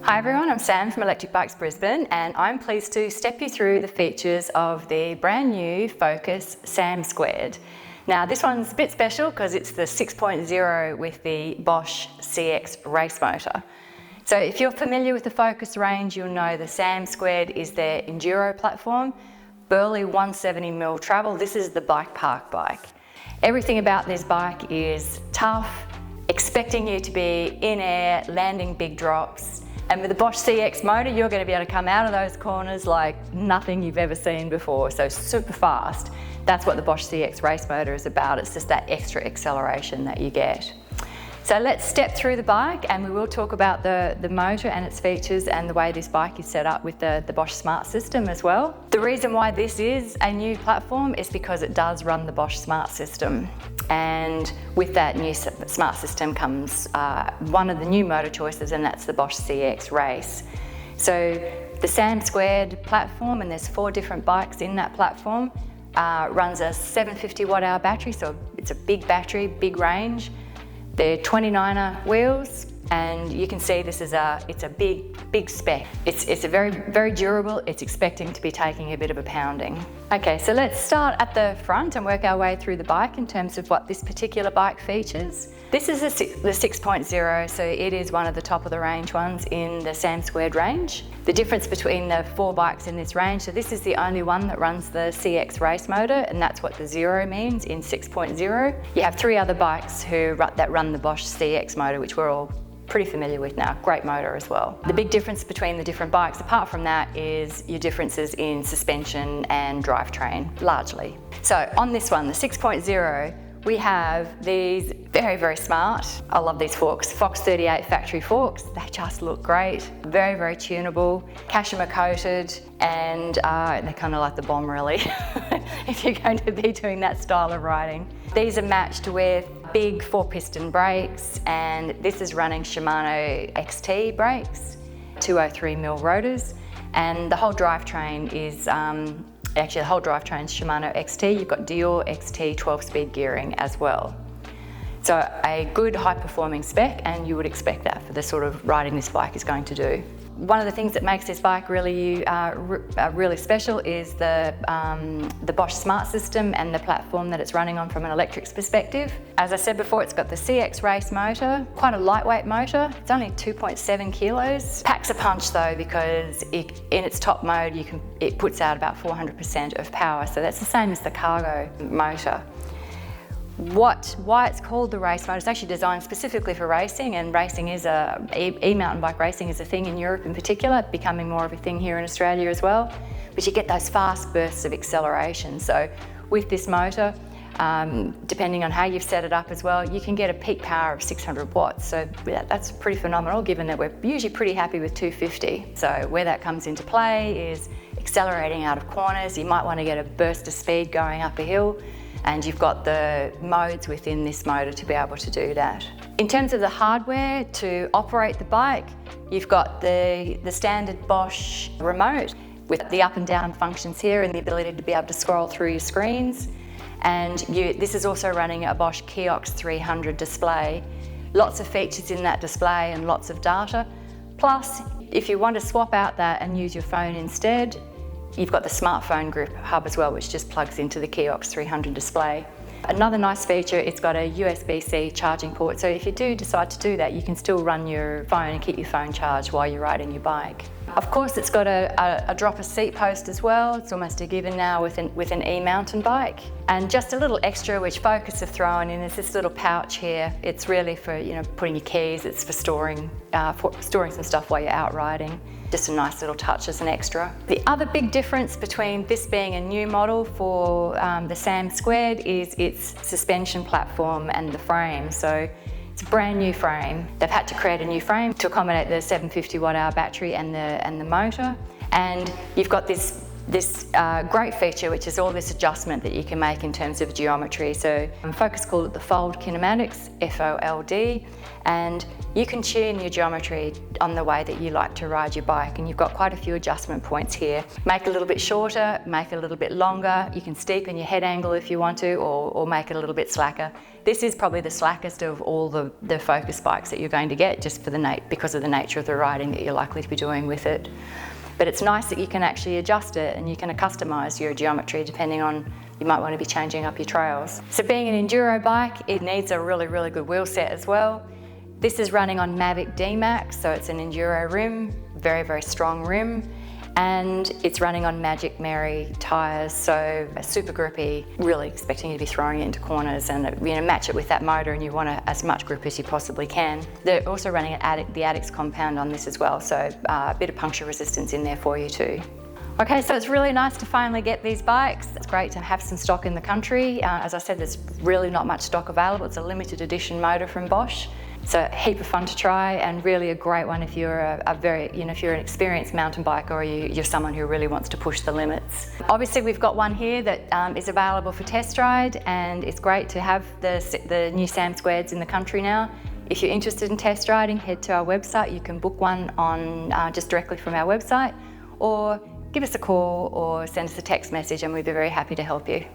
Hi everyone, I'm Sam from Electric Bikes Brisbane, and I'm pleased to step you through the features of the brand new Focus Sam2. Now this one's a bit special because it's the 6.0 with the Bosch CX Race motor. So if you're familiar with the Focus range, you'll know the Sam2 is their enduro platform, burly 170mm travel. This is the bike park bike. Everything about this bike is tough, expecting you to be in air, landing big drops. And with the Bosch CX motor, you're going to be able to come out of those corners like nothing you've ever seen before, so super fast. That's what the Bosch CX Race motor is about. It's just that extra acceleration that you get. So let's step through the bike, and we will talk about the motor and its features and the way this bike is set up with the Bosch Smart System as well. The reason why this is a new platform is because it does run the Bosch Smart System. And with that new Smart System comes one of the new motor choices, and that's the Bosch CX Race. So the Sam2 platform, and there's 4 different bikes in that platform, runs a 750 watt-hour battery, so it's a big battery, big range. They're 29er wheels, and you can see this is it's a big spec. It's a very durable. It's expecting to be taking a bit of a pounding. Okay, so let's start at the front and work our way through the bike in terms of what this particular bike features. This is the 6.0, so it is one of the top of the range ones in the Sam2 range. The difference between the 4 bikes in this range, so this is the only one that runs the CX Race motor, and that's what the 0 means in 6.0. You have 3 other bikes that run the Bosch CX motor, which we're all pretty familiar with now. Great motor as well. The big difference between the different bikes, apart from that, is your differences in suspension and drivetrain, largely. So on this one, the 6.0, we have these very smart, I love these forks, Fox 38 factory forks. They just look great, very tunable, Kashima coated, and they're kind of like the bomb really, if you're going to be doing that style of riding. These are matched with big 4-piston brakes, and this is running Shimano XT brakes, 203mm rotors, and the whole drivetrain is actually the whole drivetrain is Shimano XT. You've got Dior XT 12-speed gearing as well. So a good high-performing spec, and you would expect that for the sort of riding this bike is going to do. One of the things that makes this bike really special is the Bosch Smart System and the platform that it's running on from an electrics perspective. As I said before, it's got the CX Race motor, quite a lightweight motor. It's only 2.7 kilos. Packs a punch though, because in its top mode it puts out about 400% of power, so that's the same as the cargo motor. Why it's called the race motor, it's actually designed specifically for racing, and racing is e-mountain bike racing is a thing in Europe in particular, becoming more of a thing here in Australia as well. But you get those fast bursts of acceleration. So with this motor, depending on how you've set it up as well, you can get a peak power of 600 watts. So that's pretty phenomenal, given that we're usually pretty happy with 250. So where that comes into play is accelerating out of corners. You might want to get a burst of speed going up a hill, and you've got the modes within this motor to be able to do that. In terms of the hardware to operate the bike, you've got the standard Bosch remote with the up and down functions here and the ability to be able to scroll through your screens. And this is also running a Bosch CX 300 display. Lots of features in that display and lots of data. Plus, if you want to swap out that and use your phone instead, you've got the smartphone group hub as well, which just plugs into the CX 300 display. Another nice feature, it's got a USB-C charging port, so if you do decide to do that, you can still run your phone and keep your phone charged while you're riding your bike. Of course, it's got a dropper seat post as well. It's almost a given now with an e-mountain bike. And just a little extra which Focus have thrown in is this little pouch here. It's really for putting your keys. It's for storing some stuff while you're out riding. Just a nice little touch as an extra. The other big difference between this being a new model for the Sam2 is its suspension platform and the frame. So it's a brand new frame. They've had to create a new frame to accommodate the 750 watt-hour battery and the motor. And you've got this this great feature, which is all this adjustment that you can make in terms of geometry. So Focus called it the Fold Kinematics, F-O-L-D, and you can tune your geometry on the way that you like to ride your bike, and you've got quite a few adjustment points here. Make it a little bit shorter, make it a little bit longer. You can steepen your head angle if you want to, or make it a little bit slacker. This is probably the slackest of all the Focus bikes that you're going to get, just for because of the nature of the riding that you're likely to be doing with it. But it's nice that you can actually adjust it and you can customise your geometry depending on, you might want to be changing up your trails. So being an enduro bike, it needs a really, really good wheel set as well. This is running on Mavic D-Max, so it's an enduro rim, very, very strong rim. And it's running on Magic Mary tyres, so super grippy, really expecting you to be throwing it into corners, and match it with that motor, and you want as much grip as you possibly can. They're also running the Addicts compound on this as well, so a bit of puncture resistance in there for you too. Okay, so it's really nice to finally get these bikes. It's great to have some stock in the country. As I said, there's really not much stock available. It's a limited edition motor from Bosch. So a heap of fun to try, and really a great one if you're if you're an experienced mountain biker, or you're someone who really wants to push the limits. Obviously, we've got one here that is available for test ride, and it's great to have the new Sam2s in the country now. If you're interested in test riding, head to our website. You can book one on just directly from our website, or give us a call or send us a text message, and we'd be very happy to help you.